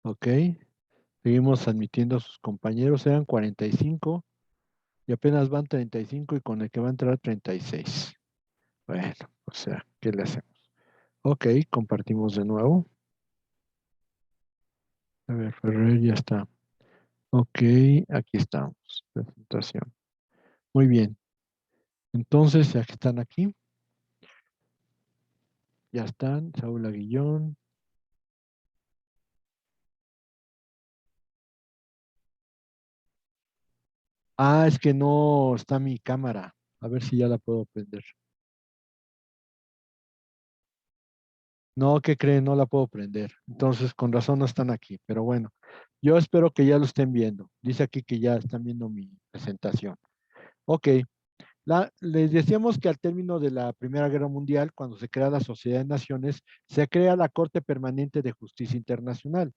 Ok. Seguimos admitiendo a sus compañeros. Eran 45 y apenas van 35 y con el que va a entrar 36. Bueno, o sea, ¿qué le hacemos? Ok, compartimos de nuevo. A ver, Ferrer ya está. Ok, aquí estamos. Presentación. Muy bien. Entonces, ya que están aquí, ya están. Saúl Aguillón. Ah, es que no está mi cámara. A ver si ya la puedo prender. No, ¿qué creen? No la puedo prender. Entonces, con razón no están aquí. Pero bueno, yo espero que ya lo estén viendo. Dice aquí que ya están viendo mi presentación. Ok. Les decíamos que al término de la Primera Guerra Mundial, cuando se crea la Sociedad de Naciones, se crea la Corte Permanente de Justicia Internacional.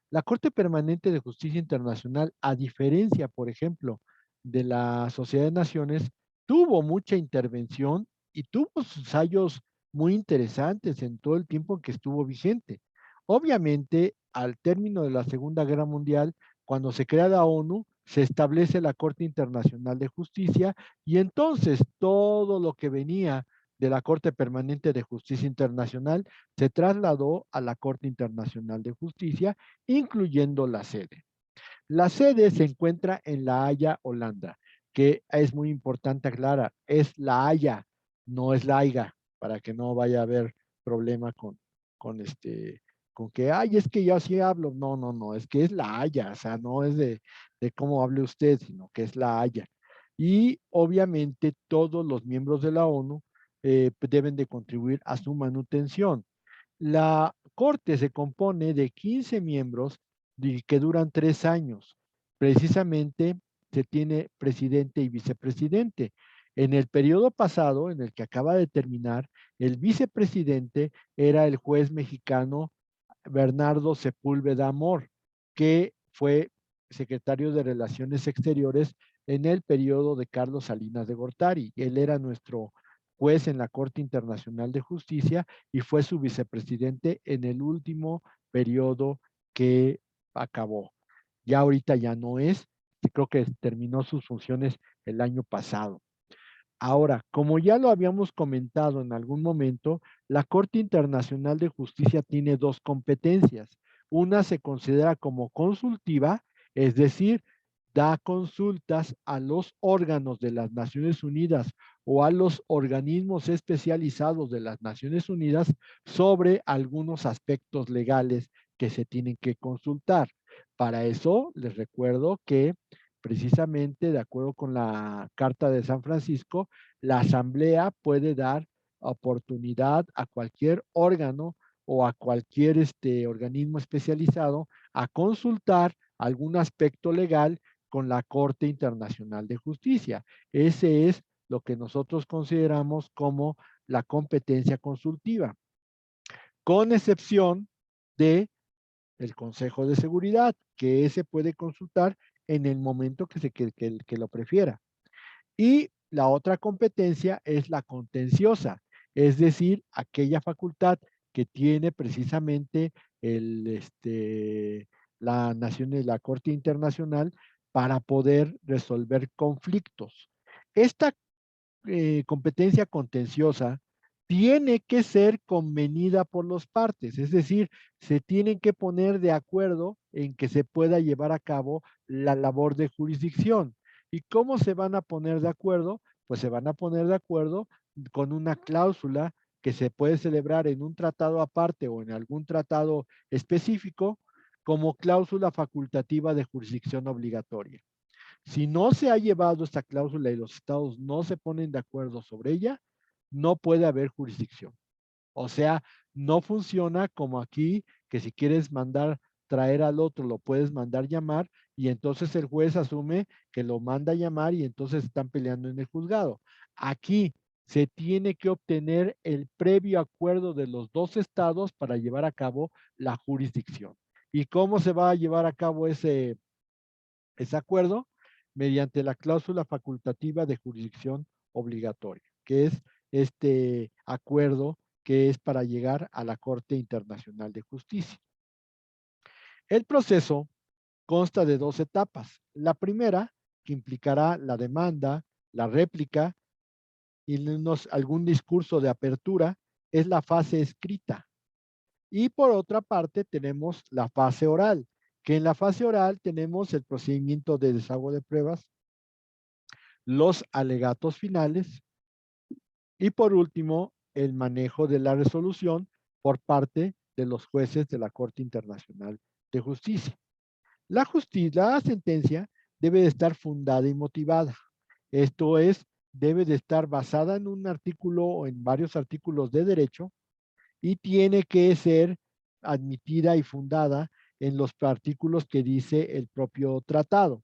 La Corte Permanente de Justicia Internacional, a diferencia, por ejemplo, de la Sociedad de Naciones, tuvo mucha intervención y tuvo ensayos muy interesantes en todo el tiempo en que estuvo vigente. Obviamente, al término de la Segunda Guerra Mundial, cuando se crea la ONU, se establece la Corte Internacional de Justicia y entonces todo lo que venía de la Corte Permanente de Justicia Internacional se trasladó a la Corte Internacional de Justicia, incluyendo la sede. La sede se encuentra en La Haya, Holanda, que es muy importante aclarar, es La Haya, no es La Haiga, para que no vaya a haber problema con con que, ay, es que yo así hablo. No, no, no, es que es La Haya, o sea, no es de cómo hable usted, sino que es La Haya. Y obviamente todos los miembros de la ONU deben de contribuir a su manutención. La Corte se compone de 15 miembros que duran 3 años. Precisamente se tiene presidente y vicepresidente. En el periodo pasado, en el que acaba de terminar, el vicepresidente era el juez mexicano Bernardo Sepúlveda Amor, que fue secretario de Relaciones Exteriores en el periodo de Carlos Salinas de Gortari. Él era nuestro juez en la Corte Internacional de Justicia y fue su vicepresidente en el último periodo que acabó. Ya ahorita ya no es, creo que terminó sus funciones el año pasado. Ahora, como ya lo habíamos comentado en algún momento, la Corte Internacional de Justicia tiene dos competencias. Una se considera como consultiva, es decir, da consultas a los órganos de las Naciones Unidas o a los organismos especializados de las Naciones Unidas sobre algunos aspectos legales que se tienen que consultar. Para eso, les recuerdo que precisamente de acuerdo con la Carta de San Francisco, la Asamblea puede dar oportunidad a cualquier órgano o a cualquier organismo especializado a consultar algún aspecto legal con la Corte Internacional de Justicia. Ese es lo que nosotros consideramos como la competencia consultiva, con excepción de el Consejo de Seguridad, que ese puede consultar en el momento que lo prefiera. Y la otra competencia es la contenciosa, es decir, aquella facultad que tiene precisamente la la Corte Internacional para poder resolver conflictos. Esta competencia contenciosa tiene que ser convenida por las partes, es decir, se tienen que poner de acuerdo en que se pueda llevar a cabo la labor de jurisdicción. ¿Y cómo se van a poner de acuerdo? Pues se van a poner de acuerdo con una cláusula que se puede celebrar en un tratado aparte o en algún tratado específico como cláusula facultativa de jurisdicción obligatoria. Si no se ha llevado esta cláusula y los estados no se ponen de acuerdo sobre ella, no puede haber jurisdicción. O sea, no funciona como aquí, que si quieres mandar traer al otro, lo puedes mandar llamar y entonces el juez asume que lo manda a llamar y entonces están peleando en el juzgado. Aquí se tiene que obtener el previo acuerdo de los dos estados para llevar a cabo la jurisdicción. ¿Y cómo se va a llevar a cabo ese acuerdo? Mediante la cláusula facultativa de jurisdicción obligatoria, que es este acuerdo que es para llegar a la Corte Internacional de Justicia. El proceso consta de dos etapas. La primera, que implicará la demanda, la réplica y algún discurso de apertura, es la fase escrita. Y por otra parte tenemos la fase oral, que en la fase oral tenemos el procedimiento de desahogo de pruebas, los alegatos finales y por último el manejo de la resolución por parte de los jueces de la Corte Internacional de Justicia. La sentencia debe de estar fundada y motivada. Esto es, debe de estar basada en un artículo o en varios artículos de derecho y tiene que ser admitida y fundada en los artículos que dice el propio tratado.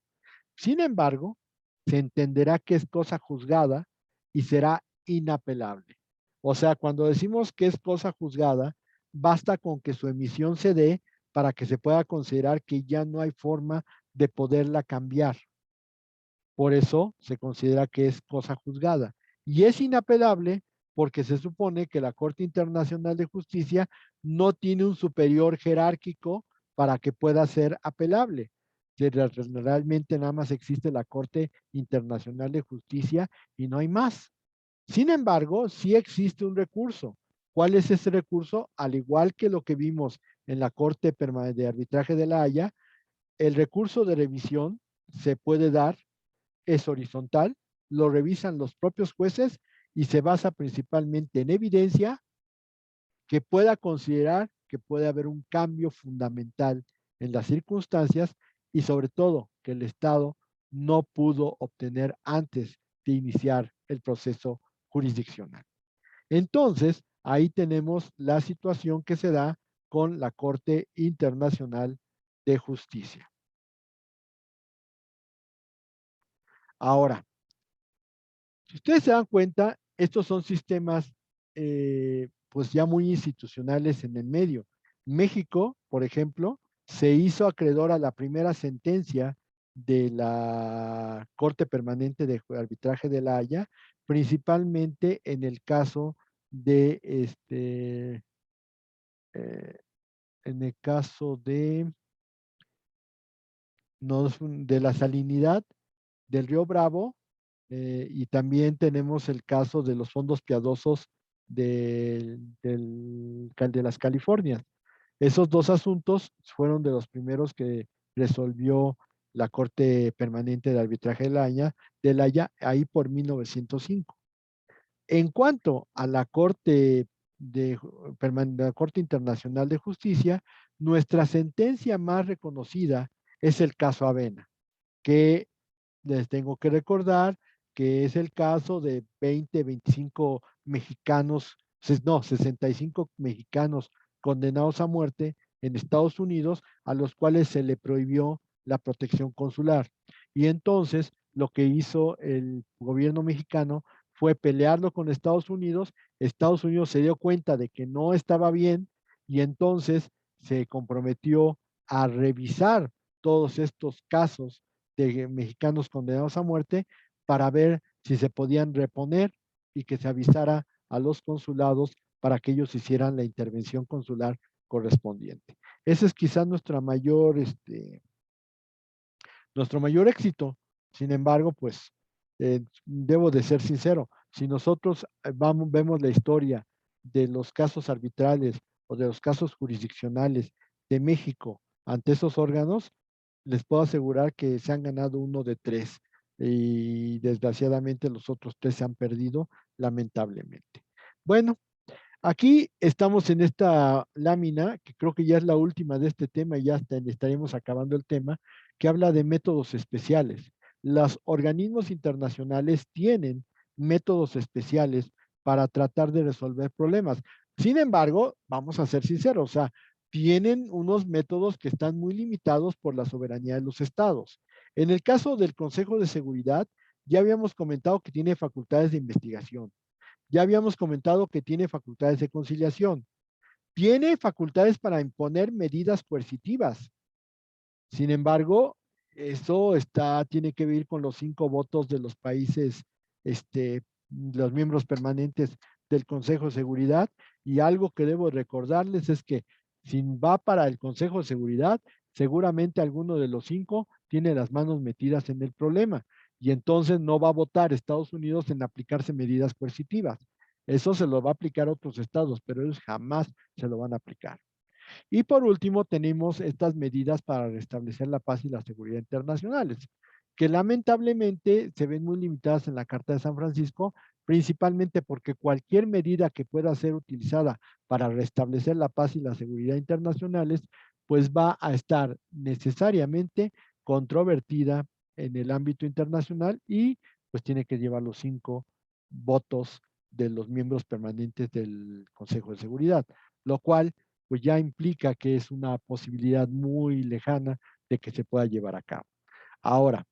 Sin embargo, se entenderá que es cosa juzgada y será inapelable. O sea, cuando decimos que es cosa juzgada, basta con que su emisión se dé para que se pueda considerar que ya no hay forma de poderla cambiar. Por eso se considera que es cosa juzgada. Y es inapelable porque se supone que la Corte Internacional de Justicia no tiene un superior jerárquico para que pueda ser apelable. Realmente nada más existe la Corte Internacional de Justicia y no hay más. Sin embargo, sí existe un recurso. ¿Cuál es ese recurso? Al igual que lo que vimos en la Corte de Arbitraje de la Haya, el recurso de revisión se puede dar, es horizontal, lo revisan los propios jueces y se basa principalmente en evidencia que pueda considerar que puede haber un cambio fundamental en las circunstancias y sobre todo que el Estado no pudo obtener antes de iniciar el proceso jurisdiccional. Entonces, ahí tenemos la situación que se da con la Corte Internacional de Justicia. Ahora, si ustedes se dan cuenta, estos son sistemas pues ya muy institucionales en el medio. México, por ejemplo, se hizo acreedor a la primera sentencia de la Corte Permanente de Arbitraje de la Haya, principalmente en el caso de en el caso de, no, de la salinidad del Río Bravo, y también tenemos el caso de los fondos piadosos de las Californias. Esos dos asuntos fueron de los primeros que resolvió la Corte Permanente de Arbitraje de la Haya ahí por 1905. En cuanto a la la Corte Internacional de Justicia, nuestra sentencia más reconocida es el caso Avena, que les tengo que recordar que es el caso de 25 mexicanos, no, 65 mexicanos condenados a muerte en Estados Unidos, a los cuales se le prohibió la protección consular. Y entonces lo que hizo el gobierno mexicano fue pelearlo con Estados Unidos se dio cuenta de que no estaba bien y entonces se comprometió a revisar todos estos casos de mexicanos condenados a muerte para ver si se podían reponer y que se avisara a los consulados para que ellos hicieran la intervención consular correspondiente. Ese es quizás nuestro mayor éxito. Sin embargo, pues debo de ser sincero, si nosotros vemos la historia de los casos arbitrales o de los casos jurisdiccionales de México ante esos órganos, les puedo asegurar que se han ganado uno de tres y desgraciadamente los otros tres se han perdido lamentablemente. Bueno, aquí estamos en esta lámina, que creo que ya es la última de este tema y ya estaremos acabando el tema, que habla de métodos especiales. Los organismos internacionales tienen métodos especiales para tratar de resolver problemas. Sin embargo, vamos a ser sinceros, o sea, tienen unos métodos que están muy limitados por la soberanía de los estados. En el caso del Consejo de Seguridad, ya habíamos comentado que tiene facultades de investigación. Ya habíamos comentado que tiene facultades de conciliación. Tiene facultades para imponer medidas coercitivas. Sin embargo, eso tiene que ver con los 5 votos de los países, los miembros permanentes del Consejo de Seguridad. Y algo que debo recordarles es que si va para el Consejo de Seguridad, seguramente alguno de los 5 tiene las manos metidas en el problema y entonces no va a votar Estados Unidos en aplicarse medidas coercitivas. Eso se lo va a aplicar a otros estados, pero ellos jamás se lo van a aplicar. Y por último, tenemos estas medidas para restablecer la paz y la seguridad internacionales, que lamentablemente se ven muy limitadas en la Carta de San Francisco, principalmente porque cualquier medida que pueda ser utilizada para restablecer la paz y la seguridad internacionales, pues va a estar necesariamente controvertida en el ámbito internacional y pues tiene que llevar los 5 votos de los miembros permanentes del Consejo de Seguridad, lo cual pues ya implica que es una posibilidad muy lejana de que se pueda llevar a cabo. Ahora,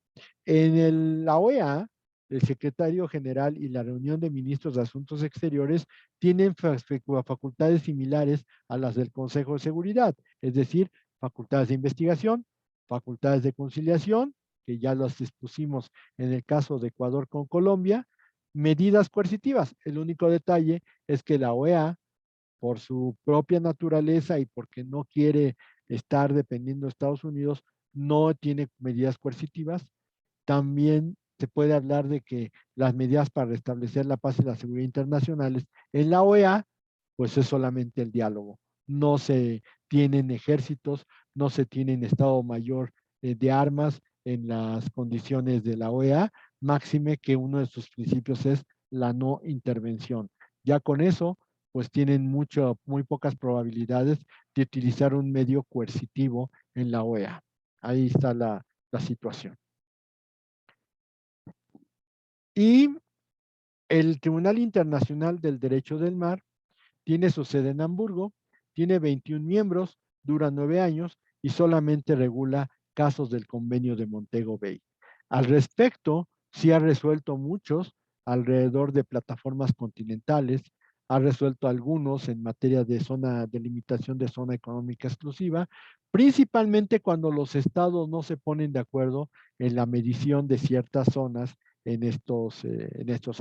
la OEA, el secretario general y la reunión de ministros de Asuntos Exteriores tienen facultades similares a las del Consejo de Seguridad, es decir, facultades de investigación, facultades de conciliación, que ya las expusimos en el caso de Ecuador con Colombia, medidas coercitivas. El único detalle es que la OEA por su propia naturaleza y porque no quiere estar dependiendo de Estados Unidos, no tiene medidas coercitivas. También se puede hablar de que las medidas para restablecer la paz y la seguridad internacionales en la OEA, pues es solamente el diálogo. No se tienen ejércitos, no se tienen Estado Mayor de armas en las condiciones de la OEA, máxime que uno de sus principios es la no intervención. Ya con eso, pues tienen muy pocas probabilidades de utilizar un medio coercitivo en la OEA. Ahí está la situación. Y el Tribunal Internacional del Derecho del Mar tiene su sede en Hamburgo, tiene 21 miembros, dura 9 años y solamente regula casos del convenio de Montego Bay. Al respecto, sí ha resuelto muchos alrededor de plataformas continentales, ha resuelto algunos en materia de limitación de zona económica exclusiva, principalmente cuando los estados no se ponen de acuerdo en la medición de ciertas zonas en estos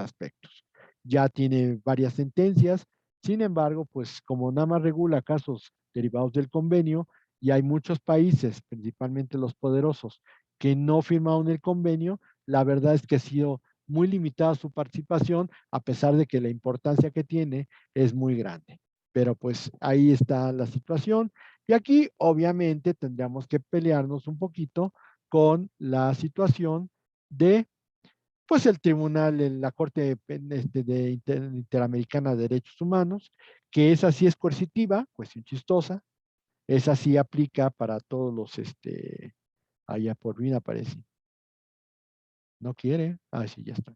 aspectos. Ya tiene varias sentencias, sin embargo, pues como nada más regula casos derivados del convenio y hay muchos países, principalmente los poderosos, que no firmaron el convenio, la verdad es que ha sido muy limitada su participación, a pesar de que la importancia que tiene es muy grande. Pero pues ahí está la situación. Y aquí obviamente tendríamos que pelearnos un poquito con la situación de pues el tribunal, la Corte Interamericana de Derechos Humanos, que esa sí es coercitiva, cuestión chistosa, esa sí aplica para todos los, allá por fin aparece, no quiere, sí, ya está.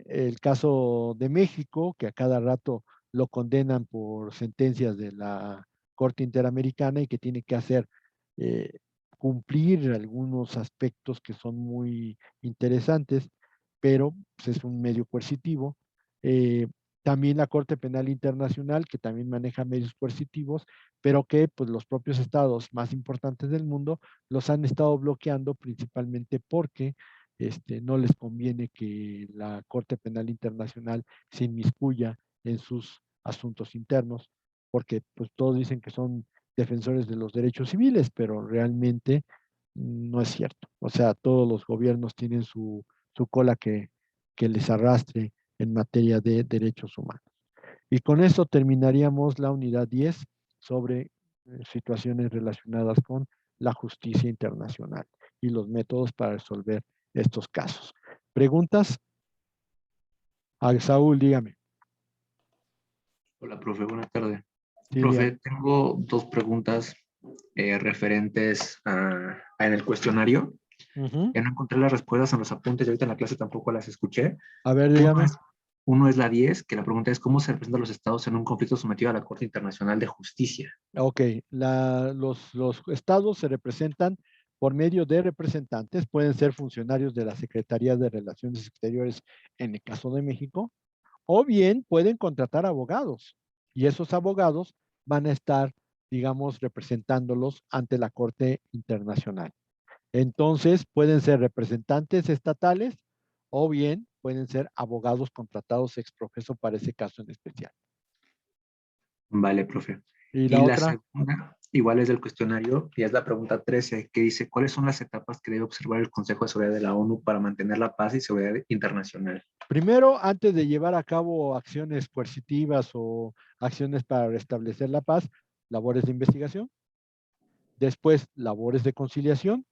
El caso de México, que a cada rato lo condenan por sentencias de la Corte Interamericana y que tiene que hacer eh, cumplir algunos aspectos que son muy interesantes, pero pues, es un medio coercitivo. Eh, También la Corte Penal Internacional, que también maneja medios coercitivos, pero que pues, los propios estados más importantes del mundo los han estado bloqueando principalmente porque no les conviene que la Corte Penal Internacional se inmiscuya en sus asuntos internos, porque pues todos dicen que son defensores de los derechos civiles, pero realmente no es cierto. O sea, todos los gobiernos tienen su cola que les arrastre en materia de derechos humanos. Y con eso terminaríamos la unidad 10 sobre situaciones relacionadas con la justicia internacional y los métodos para resolver estos casos. ¿Preguntas? Saúl, dígame. Hola, profe, buenas tardes. Sí, dígame. Profe, tengo dos preguntas referentes en el cuestionario. Ujú. Ya no encontré las respuestas en los apuntes y ahorita en la clase tampoco las escuché. A ver, Uno dígame. es, uno es la 10, que la pregunta es ¿cómo se representan los estados en un conflicto sometido a la Corte Internacional de Justicia? Ok, los estados se representan por medio de representantes, pueden ser funcionarios de la Secretaría de Relaciones Exteriores en el caso de México, o bien pueden contratar abogados y esos abogados van a estar, digamos, representándolos ante la Corte Internacional. Entonces, pueden ser representantes estatales o bien pueden ser abogados contratados ex profeso para ese caso en especial. Vale, profe. ¿Y la Y la otra? segunda igual es del cuestionario, y es la pregunta 13, que dice, ¿cuáles son las etapas que debe observar el Consejo de Seguridad de la ONU para mantener la paz y seguridad internacional? Primero, antes de llevar a cabo acciones coercitivas o acciones para restablecer la paz, labores de investigación. Después, labores de conciliación.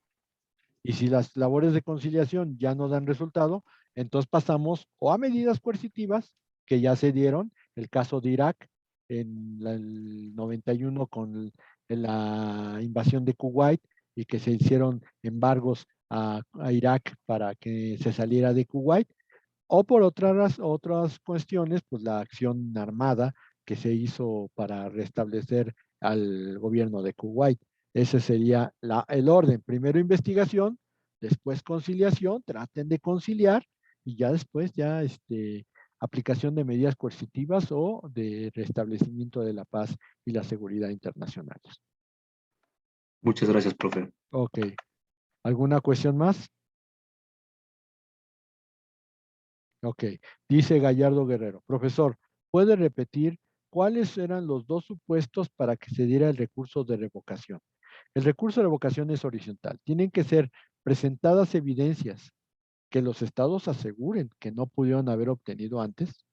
Y si las labores de conciliación ya no dan resultado, entonces pasamos o a medidas coercitivas que ya se dieron, el caso de Irak en el 91 con la invasión de Kuwait y que se hicieron embargos a Irak para que se saliera de Kuwait, o por otras cuestiones, pues la acción armada que se hizo para restablecer al gobierno de Kuwait. Ese sería el orden. Primero investigación, después conciliación, traten de conciliar y ya después aplicación de medidas coercitivas o de restablecimiento de la paz y la seguridad internacionales. Muchas gracias, profe. Ok. ¿Alguna cuestión más? Ok, dice Gallardo Guerrero. Profesor, ¿puede repetir cuáles eran los dos supuestos para que se diera el recurso de revocación? El recurso de revocación es horizontal. Tienen que ser presentadas evidencias que los estados aseguren que no pudieron haber obtenido antes.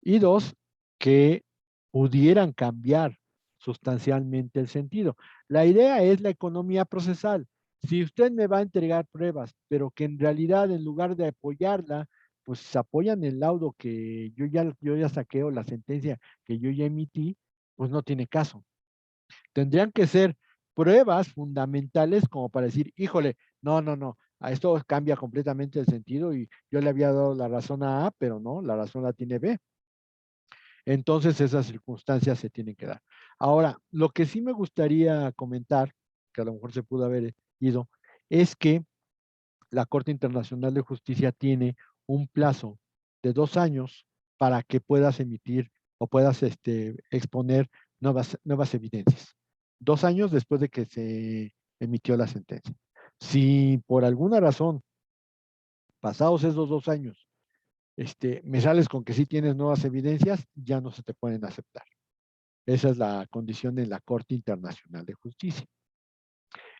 Y dos, que pudieran cambiar sustancialmente el sentido. La idea es la economía procesal. Si usted me va a entregar pruebas, pero que en realidad en lugar de apoyarla, pues apoyan el laudo que yo ya saqué o la sentencia que yo ya emití, pues no tiene caso. Tendrían que ser pruebas fundamentales como para decir, híjole, no, no, no, a esto cambia completamente el sentido y yo le había dado la razón a A, pero no, la razón la tiene B. Entonces esas circunstancias se tienen que dar. Ahora, lo que sí me gustaría comentar, que a lo mejor se pudo haber ido, es que la Corte Internacional de Justicia tiene un plazo de 2 años para que puedas emitir o puedas exponer nuevas evidencias. 2 años después de que se emitió la sentencia. Si por alguna razón, pasados esos 2 años, me sales con que sí tienes nuevas evidencias, ya no se te pueden aceptar. Esa es la condición en la Corte Internacional de Justicia.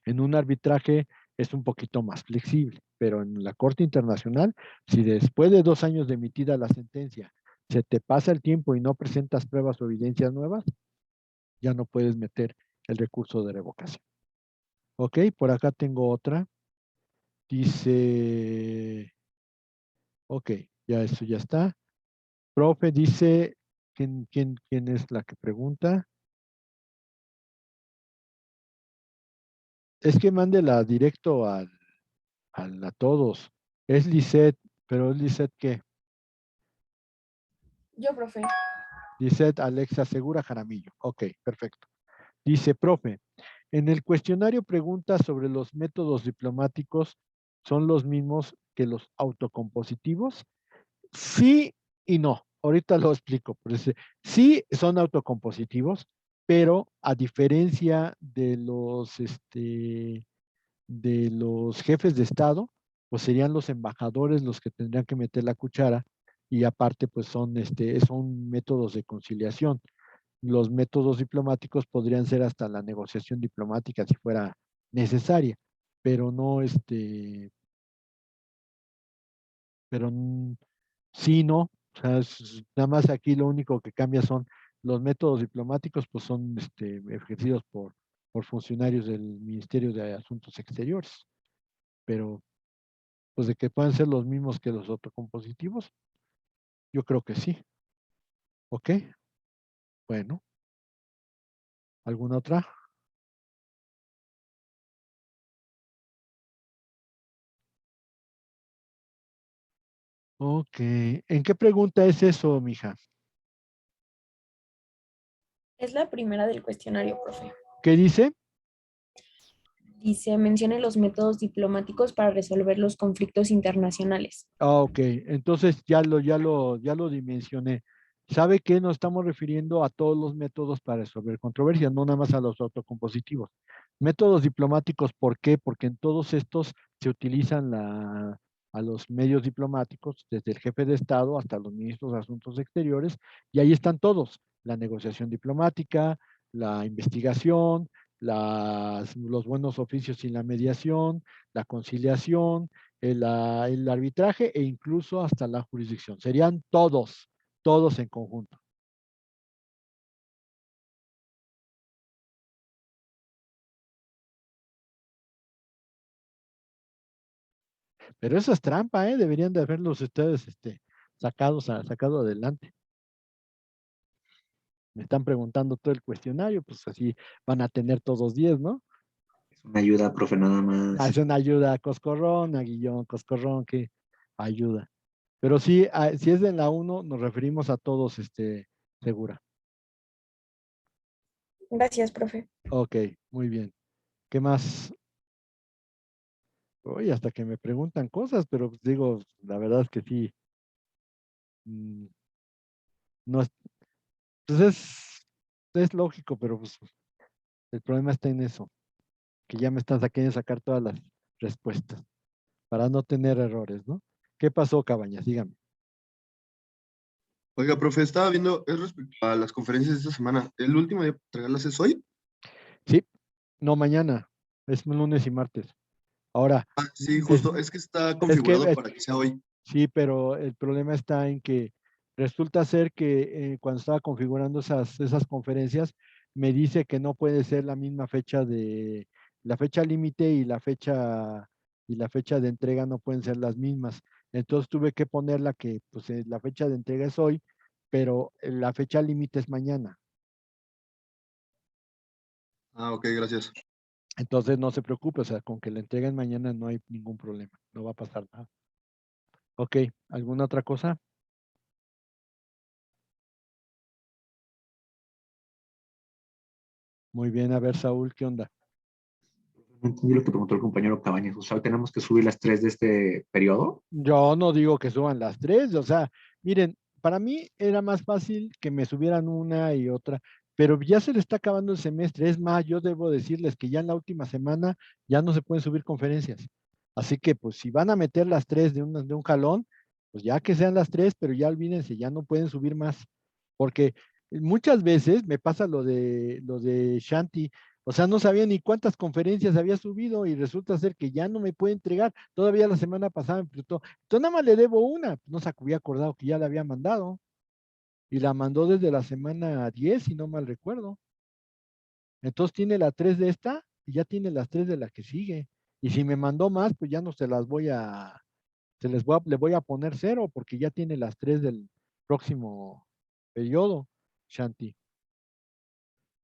En un arbitraje es un poquito más flexible, pero en la Corte Internacional, si después de 2 años de emitida la sentencia se te pasa el tiempo y no presentas pruebas o evidencias nuevas, ya no puedes meter el recurso de revocación. Ok, por acá tengo otra. Dice, ok, ya eso ya está. Profe, dice, ¿quién es la que pregunta? Es que mándela directo a todos. Es Lisette, pero es Lisette ¿qué? Yo, profe. Lisette Alexa Segura Jaramillo. Ok, perfecto. Dice, profe, en el cuestionario pregunta sobre los métodos diplomáticos, ¿son los mismos que los autocompositivos? Sí y no. Ahorita lo explico. Sí son autocompositivos, pero a diferencia de los jefes de Estado, pues serían los embajadores los que tendrían que meter la cuchara y aparte pues son métodos de conciliación. Los métodos diplomáticos podrían ser hasta la negociación diplomática si fuera necesaria, pero no pero sí, no, o sea, nada más aquí lo único que cambia son los métodos diplomáticos, pues son ejercidos por funcionarios del Ministerio de Asuntos Exteriores, pero pues de que puedan ser los mismos que los autocompositivos, yo creo que sí. ¿Ok? Bueno, ¿alguna otra? Ok. ¿En qué pregunta es eso, mija? Es la primera del cuestionario, profe. ¿Qué dice? Dice, mencione los métodos diplomáticos para resolver los conflictos internacionales. Ok. Entonces ya lo dimensioné. ¿Sabe que nos estamos refiriendo a todos los métodos para resolver controversias, no nada más a los autocompositivos? Métodos diplomáticos, ¿por qué? Porque en todos estos se utilizan a los medios diplomáticos, desde el jefe de Estado hasta los ministros de Asuntos Exteriores, y ahí están todos, la negociación diplomática, la investigación, los buenos oficios y la mediación, la conciliación, el arbitraje e incluso hasta la jurisdicción. Serían todos en conjunto. Pero eso es trampa, ¿eh? Deberían de haberlos ustedes sacado adelante. Me están preguntando todo el cuestionario, pues así van a tener todos 10, ¿no? Es una ayuda, profe, nada más. Hacen ayuda a Coscorrón, a Guillón, Coscorrón, que ayuda. Pero sí, si es de la 1, nos referimos a todos, segura. Gracias, profe. Ok, muy bien. ¿Qué más? Oye, hasta que me preguntan cosas, pero pues, digo, la verdad es que sí. mm, no es, pues es lógico, pero pues el problema está en eso, que ya me están queriendo sacar todas las respuestas para no tener errores, ¿no? ¿Qué pasó, Cabañas? Dígame. Oiga, profe, estaba viendo, es respecto a las conferencias de esta semana. ¿El último día para entregarlas es hoy? Sí, no mañana, es lunes y martes. Ahora, Ah, sí, es, justo, es que está es que configurado para que sea hoy. sí, pero el problema está en que resulta ser que cuando estaba configurando esas conferencias, me dice que no puede ser la misma fecha la fecha límite y la fecha de entrega no pueden ser las mismas. Entonces tuve que ponerla que pues la fecha de entrega es hoy, pero la fecha límite es mañana. Ah, ok, gracias. Entonces no se preocupe, o sea, con que la entreguen mañana no hay ningún problema, no va a pasar nada. Ok, ¿alguna otra cosa? Muy bien, a ver, Saúl, ¿qué onda? No entendí lo que preguntó el compañero Cabañas. O sea, tenemos que subir las 3 de este periodo. Yo no digo que suban las 3, o sea, miren, para mí era más fácil que me subieran una y otra, pero ya se le está acabando el semestre. Es más, yo debo decirles que ya en la última semana ya no se pueden subir conferencias. Así que, pues, si van a meter las 3 de un jalón, pues ya que sean las 3, pero ya olvídense, ya no pueden subir más. Porque muchas veces me pasa lo de Shanti, o sea, no sabía ni cuántas conferencias había subido y resulta ser que ya no me puede entregar. Todavía la semana pasada me preguntó, entonces nada más le debo una. No se había acordado que ya la había mandado. Y la mandó desde la semana 10, si no mal recuerdo. Entonces tiene la 3 de esta y ya tiene las 3 de la que sigue. Y si me mandó más, pues ya no se las voy a, le voy a poner cero porque ya tiene las 3 del próximo periodo, Shanti.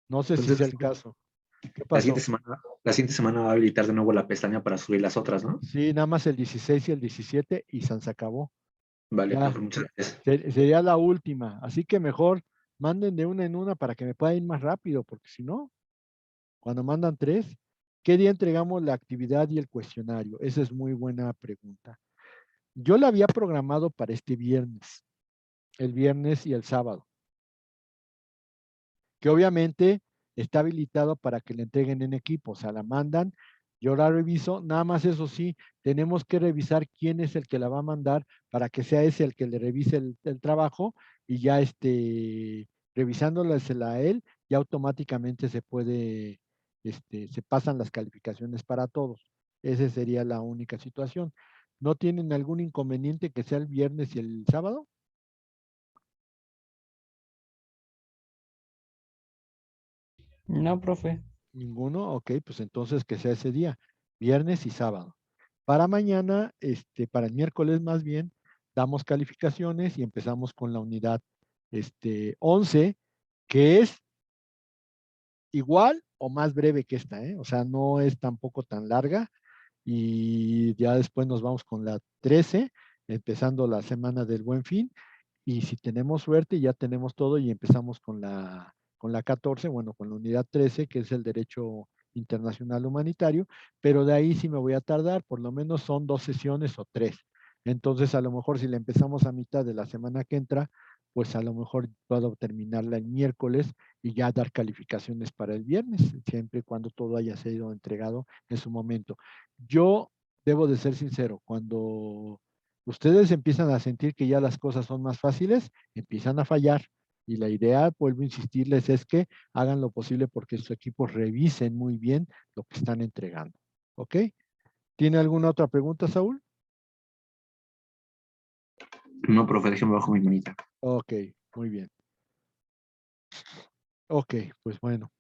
No sé si Entonces, sea el caso. ¿Qué la siguiente pasó? semana, la siguiente semana va a habilitar de nuevo la pestaña para subir las otras, ¿no? Sí, nada más el 16 y el 17 y se acabó. Vale, Ya, profe, muchas gracias. sería la última. Así que mejor manden de una en una para que me pueda ir más rápido, porque si no, cuando mandan 3, ¿qué día entregamos la actividad y el cuestionario? Esa es muy buena pregunta. Yo la había programado para este viernes, el viernes y el sábado, que obviamente está habilitado para que le entreguen en equipo, o sea, la mandan, yo la reviso, nada más eso sí, tenemos que revisar quién es el que la va a mandar para que sea ese el que le revise el trabajo y ya revisándola a él, ya automáticamente se puede, se pasan las calificaciones para todos. Esa sería la única situación. ¿No tienen algún inconveniente que sea el viernes y el sábado? No, profe. Ninguno, ok, pues entonces que sea ese día, viernes y sábado. Para mañana, para el miércoles más bien, damos calificaciones y empezamos con la unidad 11, que es igual o más breve que esta, ¿eh? O sea, no es tampoco tan larga y ya después nos vamos con la 13, empezando la semana del Buen Fin y si tenemos suerte ya tenemos todo y empezamos con la 14, bueno, con la unidad 13, que es el derecho internacional humanitario, pero de ahí sí me voy a tardar, por lo menos son 2 sesiones o 3. Entonces, a lo mejor si la empezamos a mitad de la semana que entra, pues a lo mejor puedo terminarla el miércoles y ya dar calificaciones para el viernes, siempre y cuando todo haya sido entregado en su momento. Yo debo de ser sincero, cuando ustedes empiezan a sentir que ya las cosas son más fáciles, empiezan a fallar. Y la idea, vuelvo a insistirles, es que hagan lo posible porque sus equipos revisen muy bien lo que están entregando. ¿Ok? ¿Tiene alguna otra pregunta, Saúl? No, profe, déjeme bajo mi manita. Ok, muy bien. Ok, pues bueno,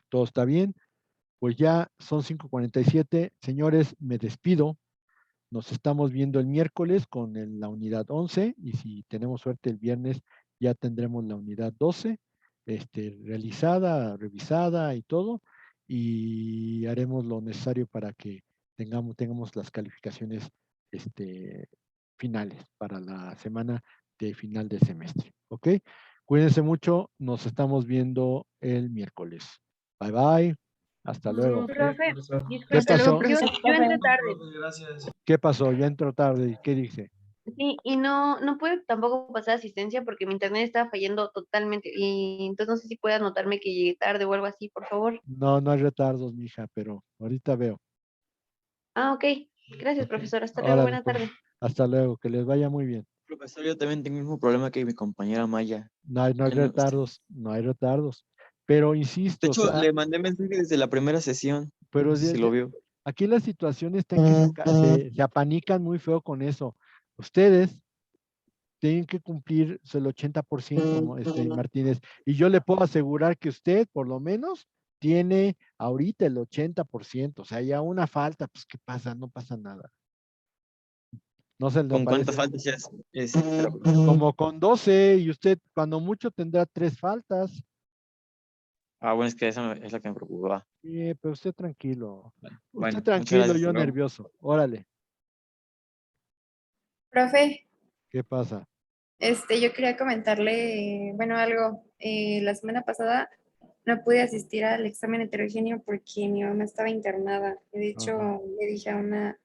todo está bien. Pues ya son 5:47. Señores, me despido. Nos estamos viendo el miércoles con la unidad 11 y si tenemos suerte el viernes ya tendremos la unidad 12 realizada, revisada y todo y haremos lo necesario para que tengamos las calificaciones finales para la semana de final de semestre. ¿Ok? Cuídense mucho, nos estamos viendo el miércoles. Bye bye, hasta luego. Profe, ¿Qué disculpe, pasó? yo entré tarde. ¿Qué pasó? Ya entró tarde. ¿Qué dice? Sí, y no pude tampoco pasar asistencia porque mi internet estaba fallando totalmente. Y entonces no sé si puede anotarme que llegué tarde o algo así, por favor. No, no hay retardos, mija, pero ahorita veo. Ah, ok. Gracias, Ok. profesor. Hasta luego. Órale, Buena pues. tarde. Hasta luego, que les vaya muy bien. Profesor, yo también tengo el mismo problema que mi compañera Maya. No hay Ya no- retardos, no hay retardos. Pero De insisto, o hecho, sea, le mandé mensaje desde la primera sesión. pero No sé si lo vio. aquí la situación está en que se apanican muy feo con eso. Ustedes tienen que cumplir el 80%, Martínez. Y yo le puedo asegurar que usted, por lo menos, tiene ahorita el 80%. O sea, ya una falta, pues, ¿qué pasa? No pasa nada. No se le ¿Con cuántas aparece. faltas ya es? Como con 12 y usted cuando mucho tendrá 3 faltas. Ah, bueno, es que esa es la que me preocupaba. Pero usted tranquilo. Usted Bueno, muchas tranquilo, gracias. yo Hasta luego. nervioso. Órale, Profe, ¿qué pasa? yo quería comentarle, bueno, algo. La semana pasada no pude asistir al examen heterogéneo porque mi mamá estaba internada. Y de hecho, Ajá. le dije a una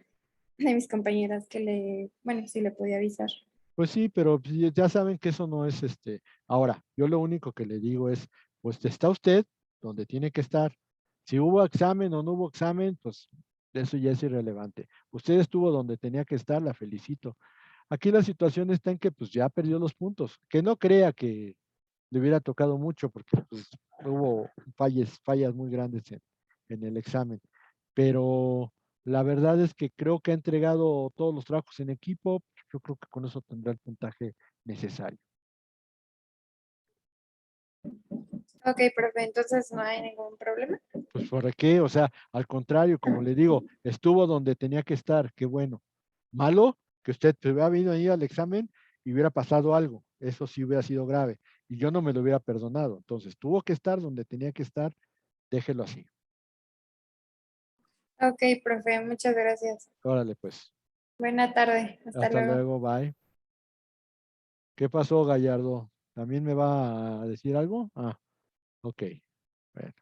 de mis compañeras que bueno, si le podía avisar. Pues sí, pero pues, ya saben que eso no es Ahora, yo lo único que le digo es, pues está usted donde tiene que estar. Si hubo examen o no hubo examen, pues eso ya es irrelevante. Usted estuvo donde tenía que estar, la felicito. Aquí la situación está en que pues ya perdió los puntos. Que no crea que le hubiera tocado mucho porque pues, hubo fallas muy grandes en el examen. Pero la verdad es que creo que ha entregado todos los trabajos en equipo. Yo creo que con eso tendrá el puntaje necesario. Ok, profe, entonces no hay ningún problema. Pues ¿por qué? O sea, al contrario, como le digo, estuvo donde tenía que estar. Qué bueno. Malo que usted se hubiera venido ahí al examen y hubiera pasado algo. Eso sí hubiera sido grave. Y yo no me lo hubiera perdonado. Entonces, tuvo que estar donde tenía que estar. Déjelo así. Ok, profe, muchas gracias. Órale, pues. Buena tarde. Hasta Hasta luego. luego, bye. ¿Qué pasó, Gallardo? ¿También me va a decir algo? Ah, ok. Bueno.